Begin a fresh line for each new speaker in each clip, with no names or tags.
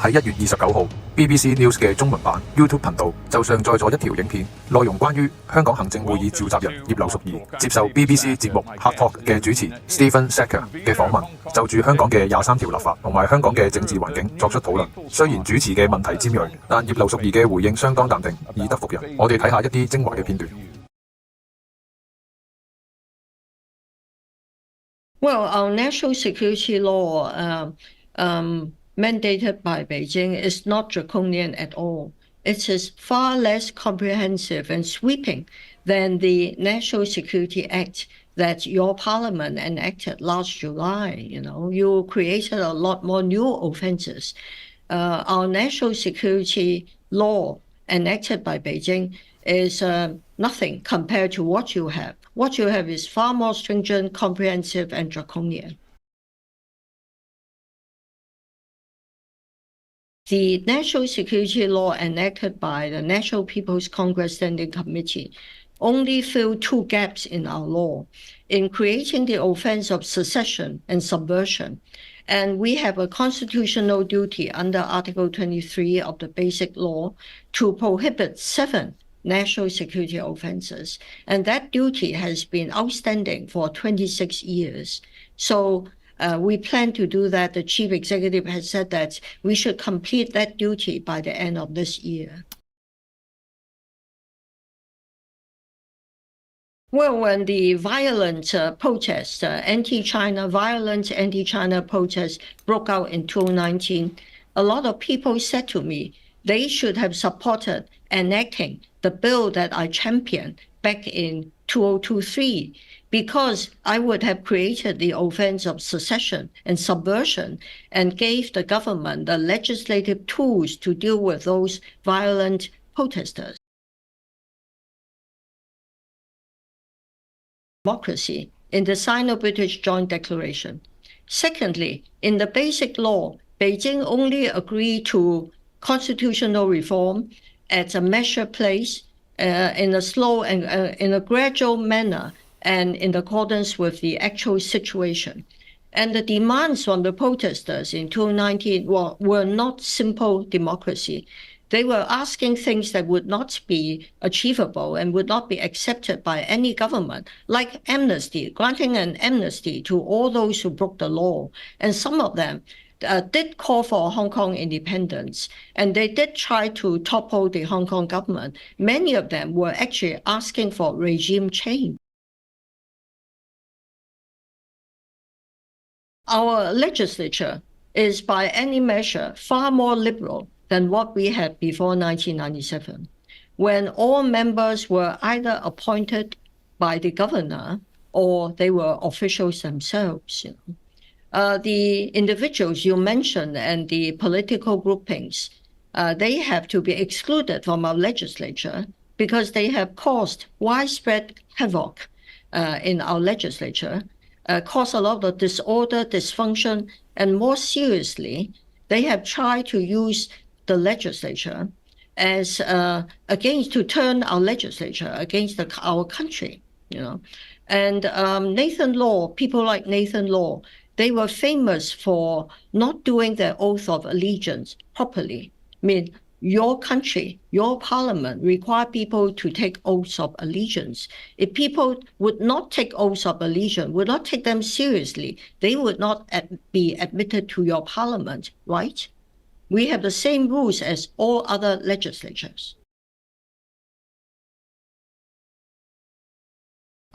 喺1月29號 BBC News 嘅中文版 YouTube 頻道就上載咗一條影片，內容關於香港行政會議召集人葉劉淑儀接受 BBC 節目 Hard Talk 嘅主持 Stephen Sacker 嘅訪問，就住香港嘅23條立法同埋香港嘅政治環境作出討論。雖然主持嘅問題尖銳，但葉劉淑儀嘅回應相當淡定，以德服人。我哋睇下一啲精華嘅片段。
Well, our national security law mandated by Beijing is not draconian at all. It is far less comprehensive and sweeping than the National Security Act that your parliament enacted last July. You created a lot more new offenses. Our national security law enacted by Beijing is nothing compared to what you have. What you have is far more stringent, comprehensive, and draconian. The national security law enacted by the National People's Congress Standing Committee only filled two gaps in our law in creating the offense of secession and subversion. And we have a constitutional duty under Article 23 of the Basic Law to prohibit 7 national security offenses. And that duty has been outstanding for 26 years. So we plan to do that. The chief executive has said that we should complete that duty by the end of this year. Well, when the violent protests, violent anti-China protests broke out in 2019, a lot of people said to me they should have supported enacting the bill that I championed back in 2023, because I would have created the offense of secession and subversion and gave the government the legislative tools to deal with those violent protesters. Democracy in the Sino-British Joint Declaration. Secondly, in the Basic Law, Beijing only agreed to constitutional reform at a measured pace, in a slow and in a gradual manner, and in accordance with the actual situation. And the demands from the protesters in 2019 were not simple democracy. They were asking things that would not be achievable and would not be accepted by any government, like amnesty, granting an amnesty to all those who broke the law. And some of them did call for Hong Kong independence, and they did try to topple the Hong Kong government. Many of them were actually asking for regime change. Our legislature is, by any measure, far more liberal than what we had before 1997, when all members were either appointed by the governor or they were officials themselves. The individuals you mentioned and the political groupings, they have to be excluded from our legislature because they have caused widespread havoc in our legislature, caused a lot of disorder, dysfunction, and more seriously, they have tried to use the legislature as to turn our legislature against our country, And Nathan Law, people like Nathan Law, they were famous for not doing their oath of allegiance properly. I mean, your country, your parliament require people to take oaths of allegiance. If people would not take oaths of allegiance, would not take them seriously, they would not be admitted to your parliament, right? We have the same rules as all other legislatures.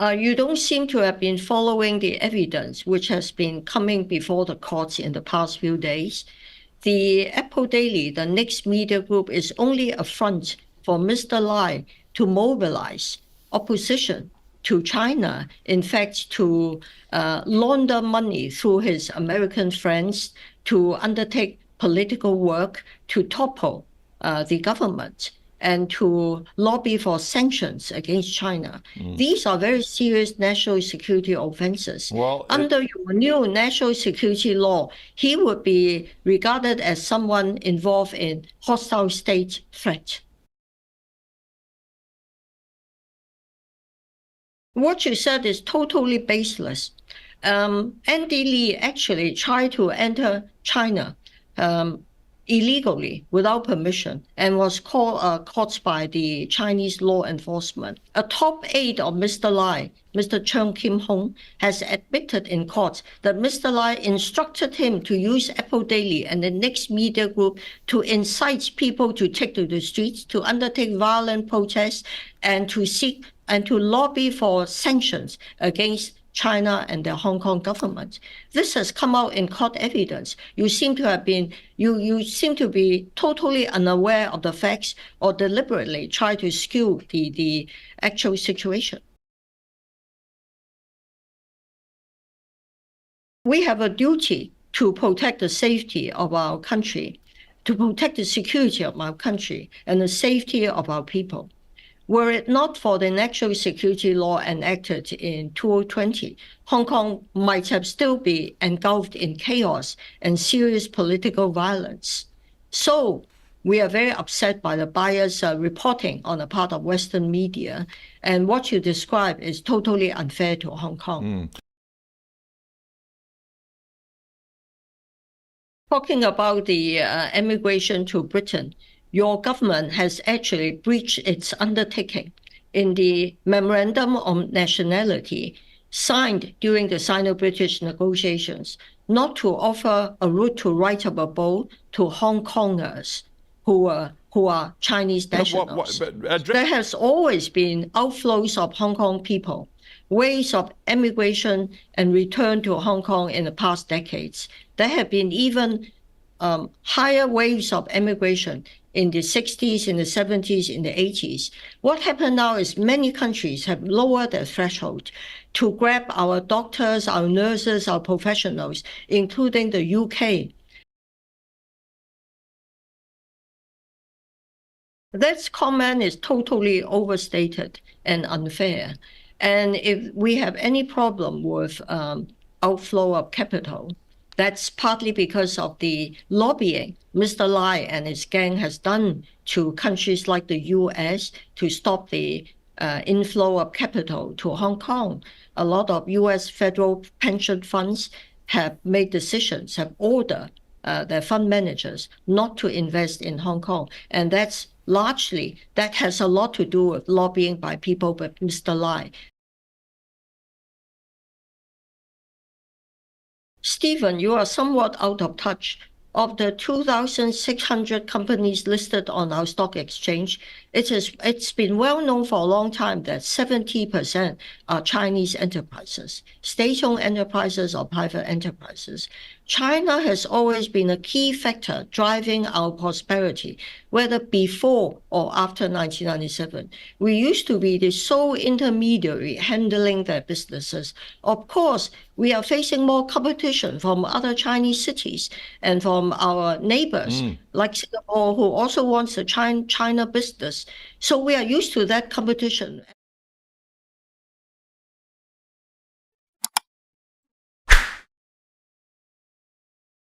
You don't seem to have been following the evidence which has been coming before the courts in the past few days. The Apple Daily, the next media group, is only a front for Mr. Lai to mobilize opposition to China, in fact, to launder money through his American friends, to undertake political work, to topple the government, and to lobby for sanctions against China. These are very serious national security offenses. Well, under your new national security law, he would be regarded as someone involved in hostile state threat. What you said is totally baseless. Andy Lee actually tried to enter China illegally without permission and was caught by the Chinese law enforcement. A top aide of Mr. Lai, Mr. Chung Kim-hong, has admitted in court that Mr. Lai instructed him to use Apple Daily and the Next Media Group to incite people to take to the streets, to undertake violent protests, and to seek and to lobby for sanctions against China and the Hong Kong government. This has come out in court evidence. You seem to be totally unaware of the facts or deliberately try to skew the actual situation. We have a duty to protect the safety of our country, to protect the security of our country and the safety of our people. Were it not for the national security law enacted in 2020, Hong Kong might have still been engulfed in chaos and serious political violence. So we are very upset by the biased reporting on the part of Western media, and what you describe is totally unfair to Hong Kong. Talking about the emigration to Britain, your government has actually breached its undertaking in the Memorandum on Nationality signed during the Sino-British negotiations, not to offer a route to right of abode to Hong Kongers who are Chinese nationals. There has always been outflows of Hong Kong people, waves of emigration and return to Hong Kong in the past decades. There have been even higher waves of emigration in the 60s, in the 70s, in the 80s. What happened now is many countries have lowered their threshold to grab our doctors, our nurses, our professionals, including the UK. That comment is totally overstated and unfair. And if we have any problem with outflow of capital, that's partly because of the lobbying Mr. Lai and his gang has done to countries like the US to stop the inflow of capital to Hong Kong. A lot of US federal pension funds have made decisions, have ordered their fund managers not to invest in Hong Kong. And that has a lot to do with lobbying by people like Mr. Lai. Stephen, you are somewhat out of touch. Of the 2,600 companies listed on our stock exchange, it's been well known for a long time that 70% are Chinese enterprises, state-owned enterprises or private enterprises. China has always been a key factor driving our prosperity, whether before or after 1997. We used to be the sole intermediary handling their businesses. Of course, we are facing more competition from other Chinese cities and from our neighbors, like Singapore, who also wants a China business. So we are used to that competition.